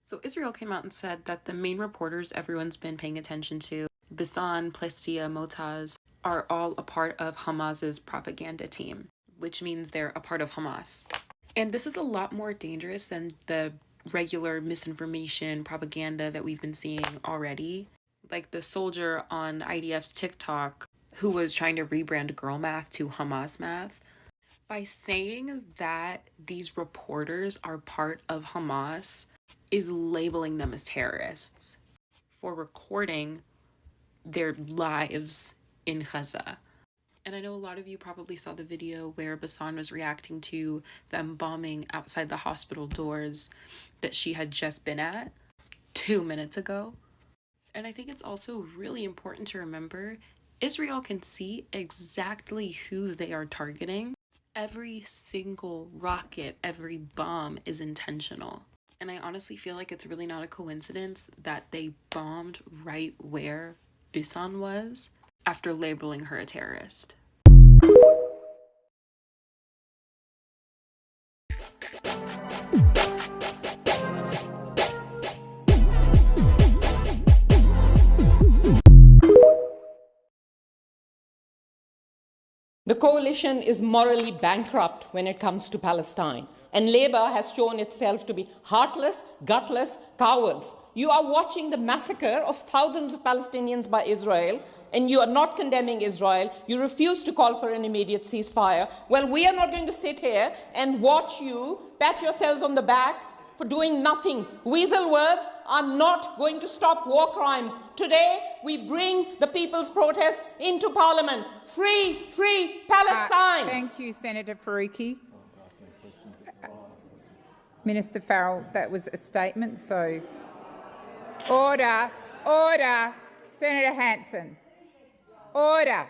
So Israel came out and said that the main reporters everyone's been paying attention to, Basan, Plestia, Motaz, are all a part of Hamas's propaganda team, which means they're a part of Hamas. And this is a lot more dangerous than the regular misinformation propaganda that we've been seeing already. Like the soldier on IDF's TikTok who was trying to rebrand girl math to Hamas math. By saying that these reporters are part of Hamas is labeling them as terrorists for recording their lives in Gaza. And I know a lot of you probably saw the video where Basan was reacting to them bombing outside the hospital doors that she had just been at 2 minutes ago. And I think it's also really important to remember Israel can see exactly who they are targeting. Every single rocket, every bomb is intentional. And I honestly feel like it's really not a coincidence that they bombed right where Bisan was after labeling her a terrorist. The coalition is morally bankrupt when it comes to Palestine, and Labour has shown itself to be heartless, gutless cowards. You are watching the massacre of thousands of Palestinians by Israel, and you are not condemning Israel. You refuse to call for an immediate ceasefire. Well, we are not going to sit here and watch you pat yourselves on the back for doing nothing. Weasel words are not going to stop war crimes. Today, we bring the people's protest into Parliament. Free, free Palestine! Thank you, Senator Faruqi. Minister Farrell, that was a statement, so... Order, order, Senator Hanson. Order,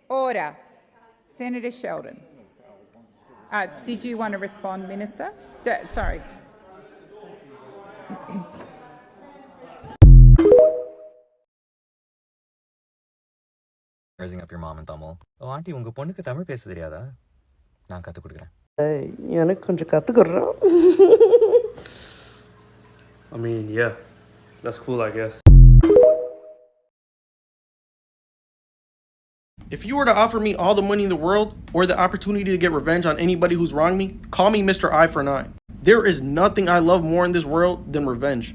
order. Senator Sheldon. Did you want to respond, Minister? Sorry. Raising up your mom in Tamil. Oh, auntie, unga பொண்ணுக்கு தமிழ் பேச தெரியாதா? நான் கத்து கொடுக்கிறேன். எனக்கு கொஞ்சம் கத்துக்குறேன். I mean, yeah. That's cool, I guess. If you were to offer me all the money in the world or the opportunity to get revenge on anybody who's wronged me, call me Mr. Eye for an Eye. There is nothing I love more in this world than revenge.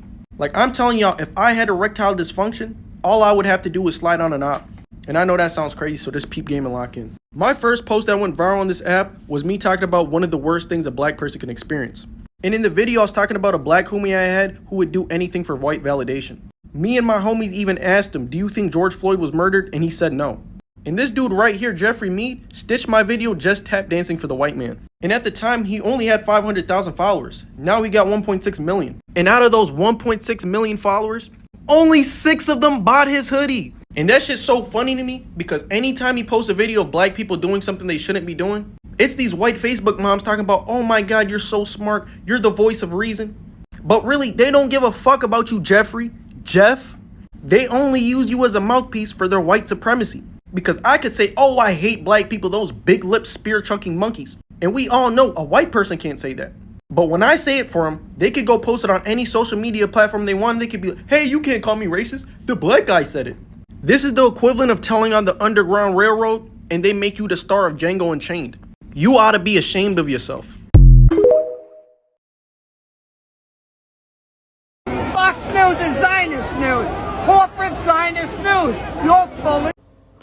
Like, I'm telling y'all, if I had erectile dysfunction, all I would have to do is slide on a knob. And I know that sounds crazy, so just peep game and lock in. My first post that went viral on this app was me talking about one of the worst things a black person can experience. And in the video, I was talking about a black homie I had who would do anything for white validation. Me and my homies even asked him, do you think George Floyd was murdered? And he said no. And this dude right here, Jeffrey Mead, stitched my video just tap dancing for the white man. And at the time, he only had 500,000 followers. Now he got 1.6 million. And out of those 1.6 million followers, only 6 of them bought his hoodie. And that shit's so funny to me because anytime he posts a video of black people doing something they shouldn't be doing, it's these white Facebook moms talking about, oh my God, you're so smart. You're the voice of reason. But really, they don't give a fuck about you, Jeffrey. Jeff, they only use you as a mouthpiece for their white supremacy. Because I could say, oh, I hate black people, those big lip spear chunking monkeys. And we all know a white person can't say that. But when I say it for them, they could go post it on any social media platform they want. They could be like, hey, you can't call me racist. The black guy said it. This is the equivalent of telling on the Underground Railroad and they make you the star of Django Unchained. You ought to be ashamed of yourself. Fox News is Zionist news. Corporate Zionist news. You're fully...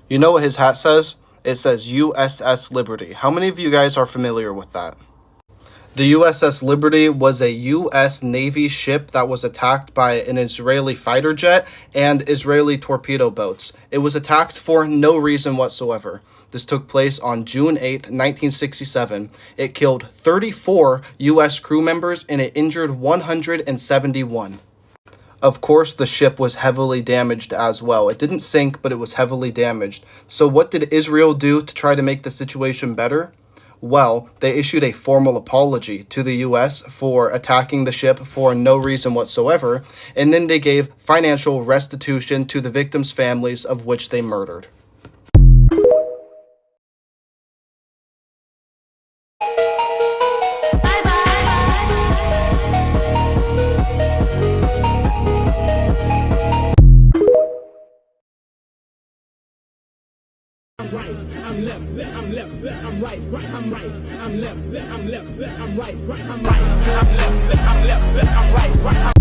You know what his hat says? It says USS Liberty. How many of you guys are familiar with that? The USS Liberty was a U.S. Navy ship that was attacked by an Israeli fighter jet and Israeli torpedo boats. It was attacked for no reason whatsoever. This took place on June 8th, 1967. It killed 34 U.S. crew members and it injured 171. Of course, the ship was heavily damaged as well. It didn't sink, but it was heavily damaged. So what did Israel do to try to make the situation better? Well, they issued a formal apology to the U.S. for attacking the ship for no reason whatsoever, and then they gave financial restitution to the victims' families of which they murdered. left, I'm right, I'm right, I'm left, I'm left, I'm right, I'm right, I'm left, I'm left, I'm right, I'm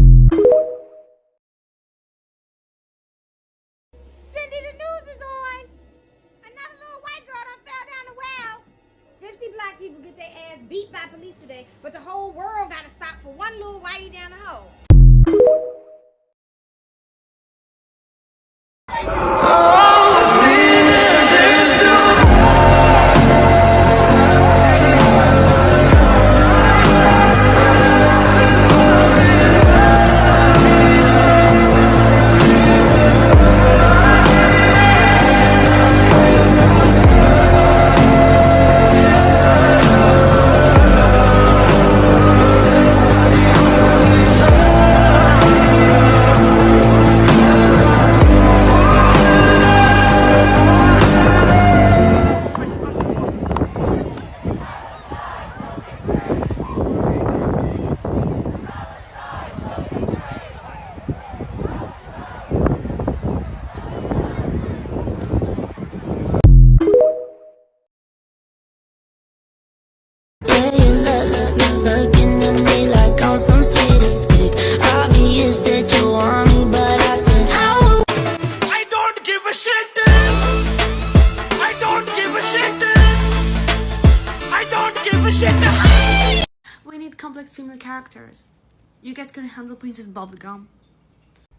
Cindy, the news is on. Another little white girl done fell down the well. 50 black people get their ass beat by police today, but the whole world gotta stop for one little whitey down the hole. We need complex female characters. You guys couldn't handle Princess Bubblegum.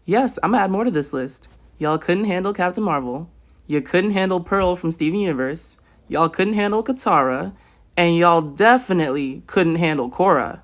Yes, I'm gonna add more to this list. Y'all couldn't handle Captain Marvel. You couldn't handle Pearl from Steven Universe. Y'all couldn't handle Katara. And y'all definitely couldn't handle Korra.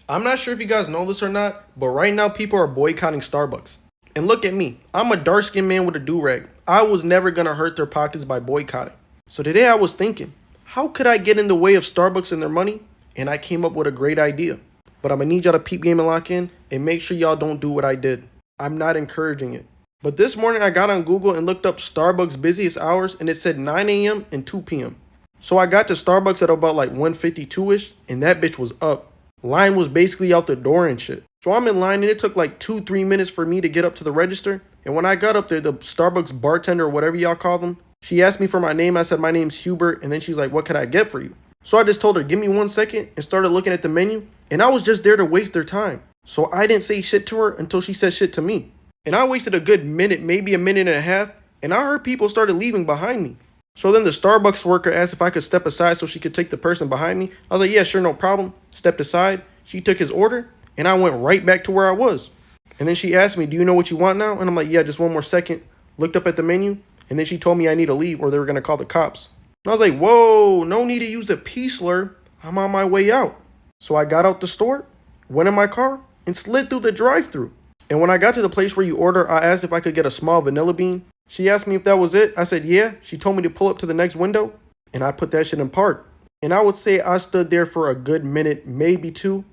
I'm not sure if you guys know this or not, but right now people are boycotting Starbucks. And look at me, I'm a dark-skinned man with a do-rag. I was never gonna hurt their pockets by boycotting. So today I was thinking, how could I get in the way of Starbucks and their money? And I came up with a great idea. But I'm gonna need y'all to peep game and lock in and make sure y'all don't do what I did. I'm not encouraging it. But this morning I got on Google and looked up Starbucks busiest hours and it said 9 a.m. and 2 p.m. So I got to Starbucks at about like 1:52ish and that bitch was up. Line was basically out the door and shit. So I'm in line and it took like 2-3 minutes for me to get up to the register. And when I got up there, the Starbucks bartender or whatever y'all call them, she asked me for my name. I said, my name's Hubert. And then she's like, what can I get for you? So I just told her, give me 1 second and started looking at the menu. And I was just there to waste their time. So I didn't say shit to her until she said shit to me. And I wasted a good minute, maybe a minute and a half. And I heard people started leaving behind me. So then the Starbucks worker asked if I could step aside so she could take the person behind me. I was like, yeah, sure, no problem. Stepped aside. She took his order and I went right back to where I was. And then she asked me, do you know what you want now? And I'm like, yeah, just 1 more second. Looked up at the menu and then she told me I need to leave or they were going to call the cops. And I was like, whoa, no need to use the P slur. I'm on my way out. So I got out the store, went in my car and slid through the drive-thru. And when I got to the place where you order, I asked if I could get a small vanilla bean. She asked me if that was it. I said, yeah. She told me to pull up to the next window and I put that shit in park. And I would say I stood there for a good minute, maybe 2.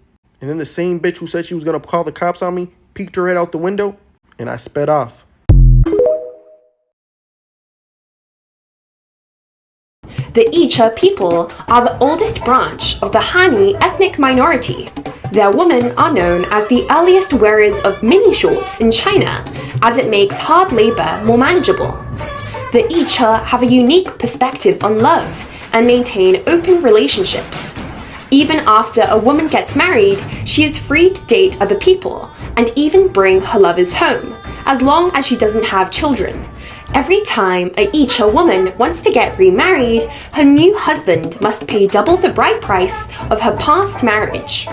And then the same bitch who said she was going to call the cops on me peeked her head out the window and I sped off. The Icha people are the oldest branch of the Hani ethnic minority. Their women are known as the earliest wearers of mini shorts in China, as it makes hard labor more manageable. The Icha have a unique perspective on love and maintain open relationships. Even after a woman gets married, she is free to date other people and even bring her lovers home, as long as she doesn't have children. Every time a Icha woman wants to get remarried, her new husband must pay double the bride price of her past marriage.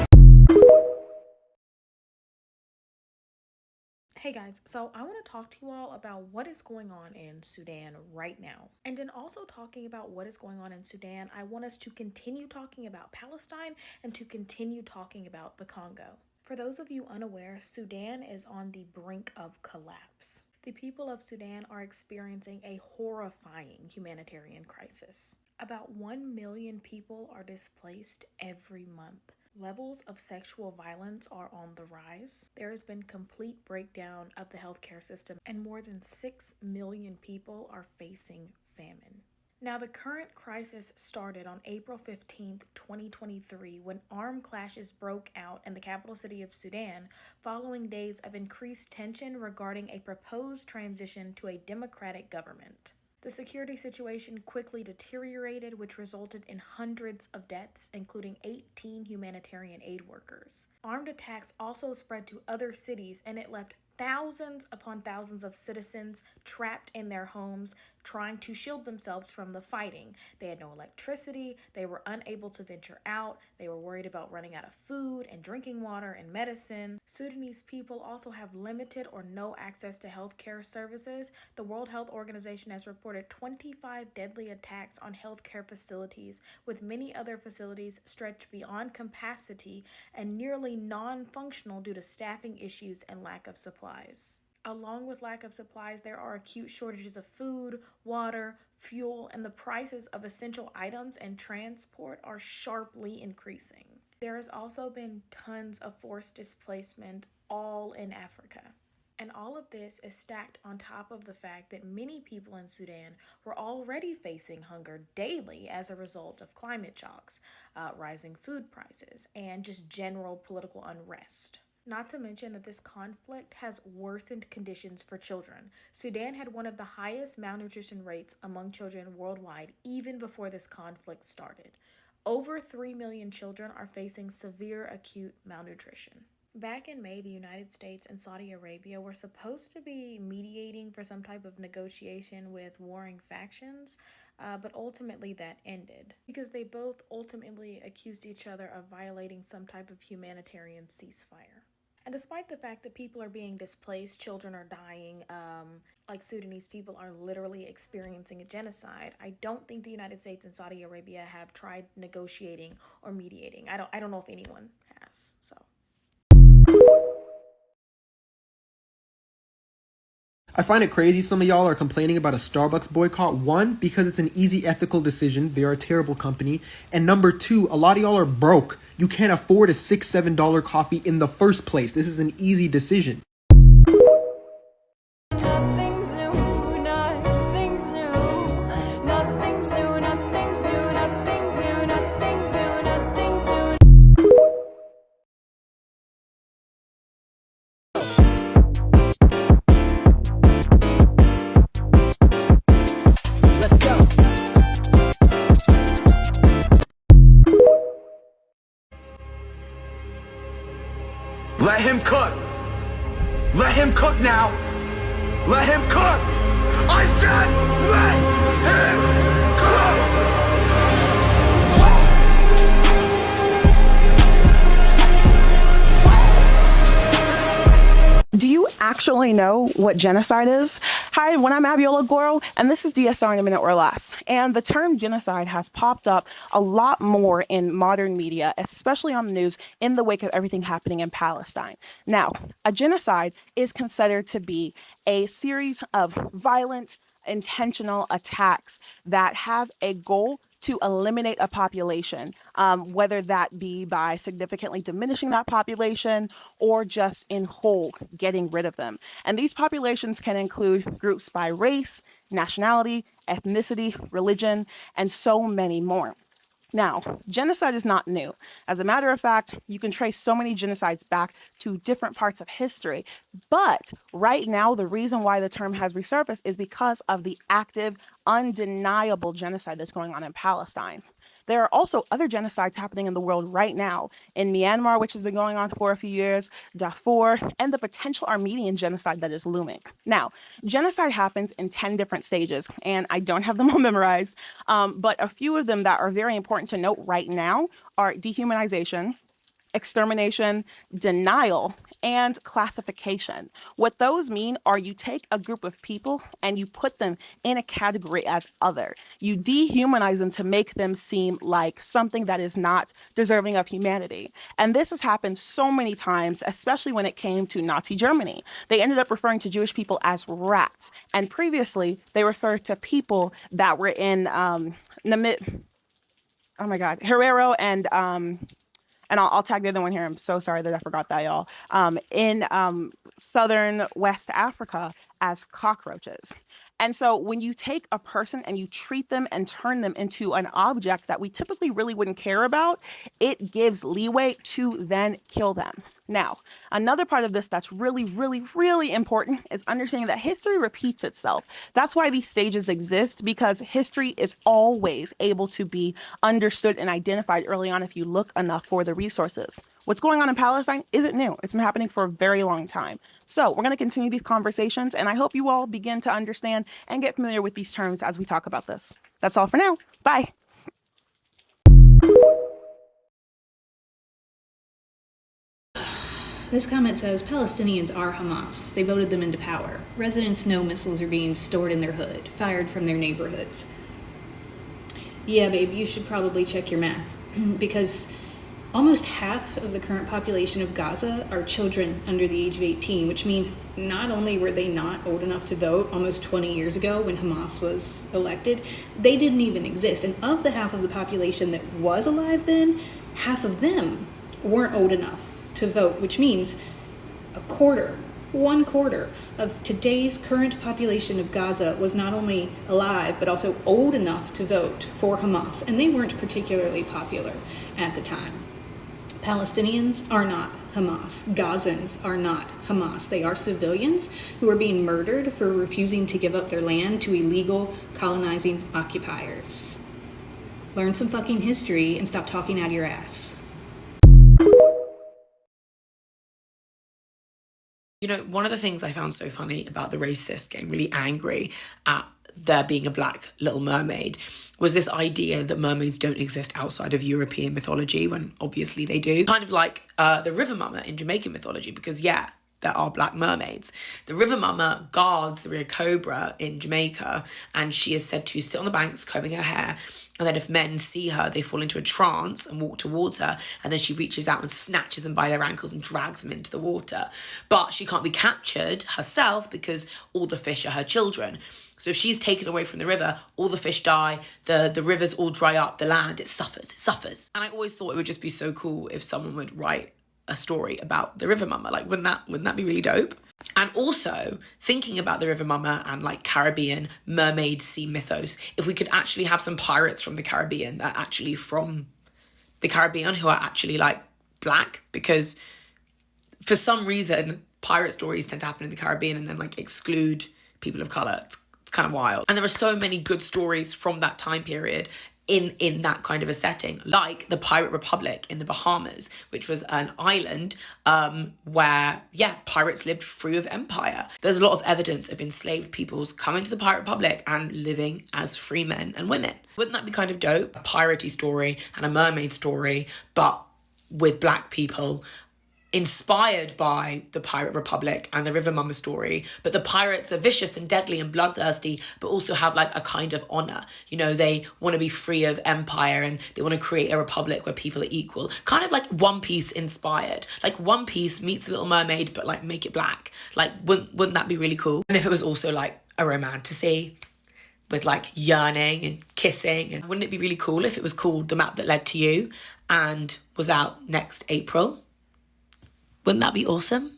Hey guys, so I want to talk to you all about what is going on in Sudan right now. And in also talking about what is going on in Sudan, I want us to continue talking about Palestine and to continue talking about the Congo. For those of you unaware, Sudan is on the brink of collapse. The people of Sudan are experiencing a horrifying humanitarian crisis. About 1 million people are displaced every month. Levels of sexual violence are on the rise. There has been complete breakdown of the healthcare system, and more than 6 million people are facing famine. Now, the current crisis started on April 15th, 2023, when armed clashes broke out in the capital city of Sudan following days of increased tension regarding a proposed transition to a democratic government. The security situation quickly deteriorated, which resulted in hundreds of deaths, including 18 humanitarian aid workers. Armed attacks also spread to other cities, and it left thousands upon thousands of citizens trapped in their homes, trying to shield themselves from the fighting. They had no electricity, they were unable to venture out, they were worried about running out of food and drinking water and medicine. Sudanese people also have limited or no access to healthcare services. The World Health Organization has reported 25 deadly attacks on healthcare facilities, with many other facilities stretched beyond capacity and nearly non-functional due to staffing issues and lack of supplies. Along with lack of supplies, there are acute shortages of food, water, fuel, and the prices of essential items and transport are sharply increasing. There has also been tons of forced displacement, all in Africa. And all of this is stacked on top of the fact that many people in Sudan were already facing hunger daily as a result of climate shocks, rising food prices, and just general political unrest. Not to mention that this conflict has worsened conditions for children. Sudan had one of the highest malnutrition rates among children worldwide even before this conflict started. Over 3 million children are facing severe acute malnutrition. Back in May, the United States and Saudi Arabia were supposed to be mediating for some type of negotiation with warring factions, but ultimately that ended because they both ultimately accused each other of violating some type of humanitarian ceasefire. And despite the fact that people are being displaced, children are dying, like Sudanese people are literally experiencing a genocide, I don't think the United States and Saudi Arabia have tried negotiating or mediating. I don't know if anyone has, so. I find it crazy some of y'all are complaining about a Starbucks boycott. One, because it's an easy ethical decision. They are a terrible company. And number two, a lot of y'all are broke. You can't afford a $6, $7 coffee in the first place. This is an easy decision. Let him cook. Let him cook now. Let him cook. I said let him cook. Do you actually know what genocide is? Hi, I'm Abiola Goro, and this is DSR in a minute or less. And the term genocide has popped up a lot more in modern media, especially on the news, in the wake of everything happening in Palestine. Now, a genocide is considered to be a series of violent, intentional attacks that have a goal to eliminate a population, whether that be by significantly diminishing that population or just in whole getting rid of them. And these populations can include groups by race, nationality, ethnicity, religion, and so many more. Now, genocide is not new. As a matter of fact, you can trace so many genocides back to different parts of history. But right now, the reason why the term has resurfaced is because of the active, undeniable genocide that's going on in Palestine. There are also other genocides happening in the world right now, in Myanmar, which has been going on for a few years, Darfur, and the potential Armenian genocide that is looming. Now, genocide happens in 10 different stages, and I don't have them all memorized, but a few of them that are very important to note right now are dehumanization, extermination, denial, and classification. What those mean are you take a group of people and you put them in a category as other. You dehumanize them to make them seem like something that is not deserving of humanity. And this has happened so many times, especially when it came to Nazi Germany. They ended up referring to Jewish people as rats. And previously, they referred to people that were in Herero and I'll tag the other one here. I'm so sorry that I forgot that, y'all. In southern West Africa as cockroaches. And so when you take a person and you treat them and turn them into an object that we typically really wouldn't care about, it gives leeway to then kill them. Now, another part of this that's really, really, really important is understanding that history repeats itself. That's why these stages exist, because history is always able to be understood and identified early on if you look enough for the resources. What's going on in Palestine isn't new. It's been happening for a very long time. So we're going to continue these conversations, and I hope you all begin to understand and get familiar with these terms as we talk about this. That's all for now. Bye. This comment says Palestinians are Hamas. They voted them into power. Residents know missiles are being stored in their hood, fired from their neighborhoods. Yeah, babe, you should probably check your math because almost half of the current population of Gaza are children under the age of 18, which means not only were they not old enough to vote almost 20 years ago when Hamas was elected, they didn't even exist. And of the half of the population that was alive then, half of them weren't old enough to vote, which means one quarter of today's current population of Gaza was not only alive, but also old enough to vote for Hamas, and they weren't particularly popular at the time. Palestinians are not Hamas. Gazans are not Hamas. They are civilians who are being murdered for refusing to give up their land to illegal colonizing occupiers. Learn some fucking history and stop talking out of your ass. You know, one of the things I found so funny about the racists getting really angry at there being a black Little Mermaid was this idea that mermaids don't exist outside of European mythology, when obviously they do. Kind of like the River Mama in Jamaican mythology, because yeah, there are black mermaids. The River Mama guards the Rio Cobra in Jamaica, and she is said to sit on the banks combing her hair, and then if men see her, they fall into a trance and walk towards her, and then she reaches out and snatches them by their ankles and drags them into the water. But she can't be captured herself because all the fish are her children. So if she's taken away from the river, all the fish die, the rivers all dry up, the land, it suffers. And I always thought it would just be so cool if someone would write a story about the River Mama. Like, wouldn't that be really dope? And also, thinking about the River Mama and like Caribbean mermaid sea mythos, if we could actually have some pirates from the Caribbean that are actually from the Caribbean who are actually like black, because for some reason, pirate stories tend to happen in the Caribbean and then like exclude people of colour. It's kind of wild. And there are so many good stories from that time period in that kind of a setting, like the Pirate Republic in the Bahamas, which was an island where, yeah, pirates lived free of empire. There's a lot of evidence of enslaved peoples coming to the Pirate Republic and living as free men and women. Wouldn't that be kind of dope? A piratey story and a mermaid story, but with black people, inspired by the Pirate Republic and the River Mama story, but the pirates are vicious and deadly and bloodthirsty, but also have like a kind of honor. You know, they want to be free of empire and they want to create a republic where people are equal. Kind of like One Piece inspired. Like One Piece meets Little Mermaid, but like make it black. Like, wouldn't that be really cool? And if it was also like a romantasy with like yearning and kissing, and wouldn't it be really cool if it was called The Map That Led to You and was out next April? Wouldn't that be awesome?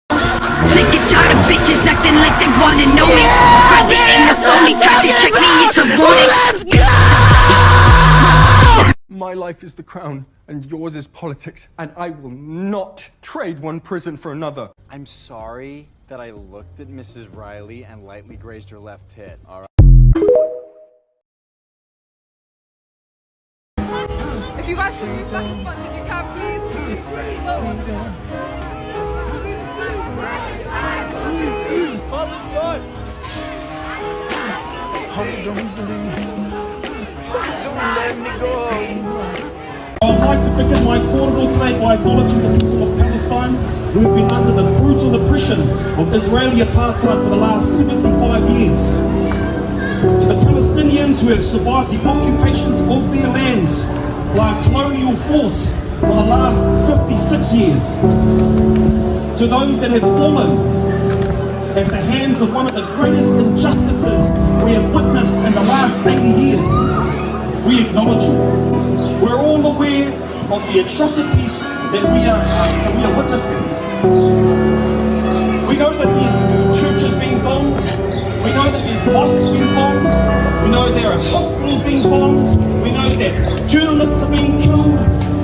Sick and tired of bitches acting like they wanna know me. Friendly ain't no phony, try to check me, it's a warning. Let's go! My life is the crown, and yours is politics, and I will not trade one prison for another. I'm sorry that I looked at Mrs. Riley and lightly grazed her left tit, all right? If you guys can move back in front, if you can, please. Let me go. I'd like to begin my cordial today by acknowledging the people of Palestine who have been under the brutal oppression of Israeli apartheid for the last 75 years. To the Palestinians who have survived the occupations of their lands by a colonial force for the last 56 years. To those that have fallen at the hands of one of the greatest injustices we have witnessed in the last 80 years, we acknowledge you. We're all aware of the atrocities that we are witnessing. We know that there's churches being bombed. We know that there's mosques being bombed. We know there are hospitals being bombed. We know that journalists are being killed.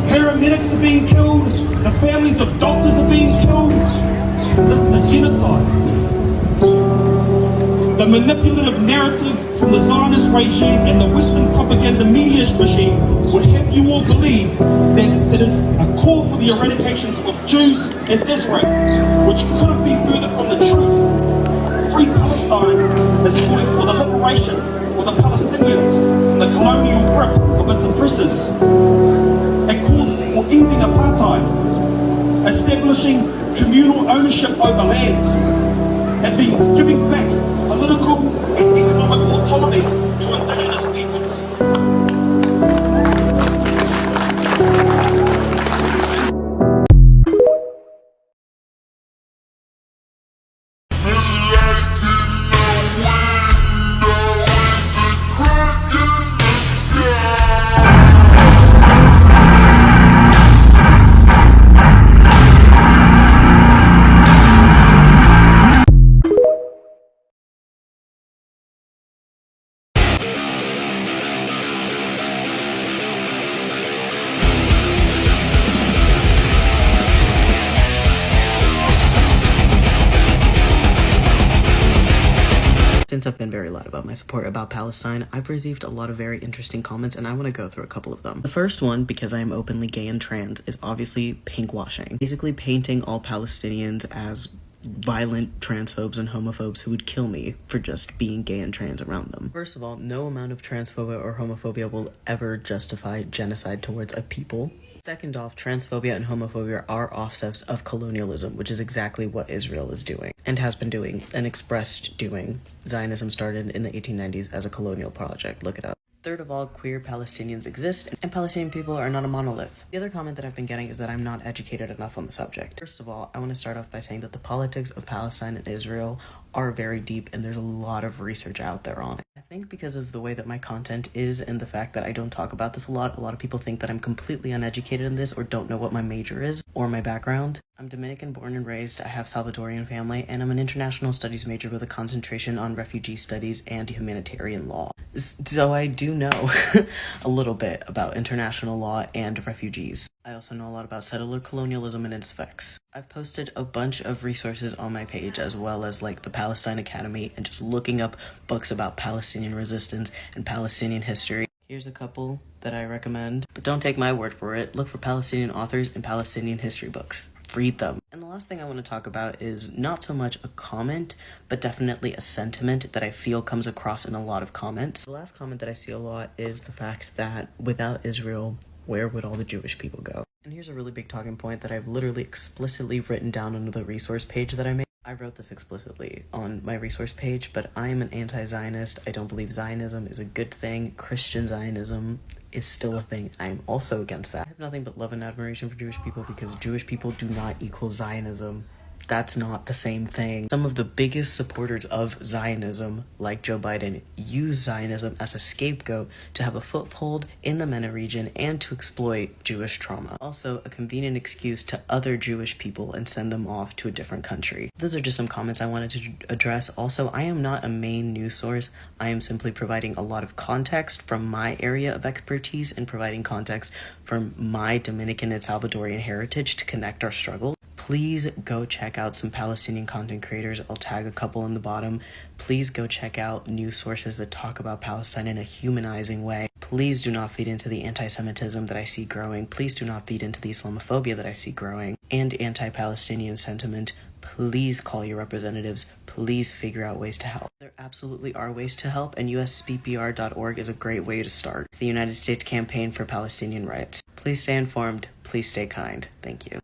Paramedics are being killed. The families of doctors are being killed. This is a genocide. The manipulative narrative from the Zionist regime and the Western propaganda media machine would have you all believe that it is a call for the eradication of Jews in Israel, which couldn't be further from the truth. Free Palestine is calling for the liberation of the Palestinians from the colonial grip of its oppressors. It calls for ending apartheid, establishing communal ownership over land. It means giving back political and economic autonomy to indigenous peoples. Since I've been very loud about my support about Palestine, I've received a lot of very interesting comments, and I want to go through a couple of them. The first one, because I am openly gay and trans, is obviously pinkwashing. Basically painting all Palestinians as violent transphobes and homophobes who would kill me for just being gay and trans around them. First of all, no amount of transphobia or homophobia will ever justify genocide towards a people. Second off, transphobia and homophobia are offsets of colonialism, which is exactly what Israel is doing, and has been doing, and expressed doing. Zionism started in the 1890s as a colonial project. Look it up. Third of all, queer Palestinians exist, and Palestinian people are not a monolith. The other comment that I've been getting is that I'm not educated enough on the subject. First of all, I want to start off by saying that the politics of Palestine and Israel are very deep, and there's a lot of research out there on it. I think because of the way that my content is and the fact that I don't talk about this a lot of people think that I'm completely uneducated in this or don't know what my major is or my background. I'm Dominican born and raised, I have Salvadorian family, and I'm an international studies major with a concentration on refugee studies and humanitarian law. So I do know a little bit about international law and refugees. I also know a lot about settler colonialism and its effects. I've posted a bunch of resources on my page, as well as like the Palestine Academy and just looking up books about Palestinian resistance and Palestinian history. Here's a couple that I recommend, but don't take my word for it. Look for Palestinian authors and Palestinian history books. Read them. And the last thing I want to talk about is not so much a comment, but definitely a sentiment that I feel comes across in a lot of comments. The last comment that I see a lot is the fact that without Israel, where would all the Jewish people go? And here's a really big talking point that I've literally explicitly written down on the resource page that I made. I wrote this explicitly on my resource page, but I am an anti-Zionist. I don't believe Zionism is a good thing. Christian Zionism is still a thing. I am also against that. I have nothing but love and admiration for Jewish people because Jewish people do not equal Zionism. That's not the same thing. Some of the biggest supporters of Zionism, like Joe Biden, use Zionism as a scapegoat to have a foothold in the MENA region and to exploit Jewish trauma. Also, a convenient excuse to other Jewish people and send them off to a different country. Those are just some comments I wanted to address. Also, I am not a main news source. I am simply providing a lot of context from my area of expertise and providing context from my Dominican and Salvadorian heritage to connect our struggle. Please go check out some Palestinian content creators. I'll tag a couple in the bottom. Please go check out news sources that talk about Palestine in a humanizing way. Please do not feed into the anti-Semitism that I see growing. Please do not feed into the Islamophobia that I see growing and anti-Palestinian sentiment. Please call your representatives. Please figure out ways to help. There absolutely are ways to help, and usspeakpr.org is a great way to start. It's the United States Campaign for Palestinian Rights. Please stay informed. Please stay kind. Thank you.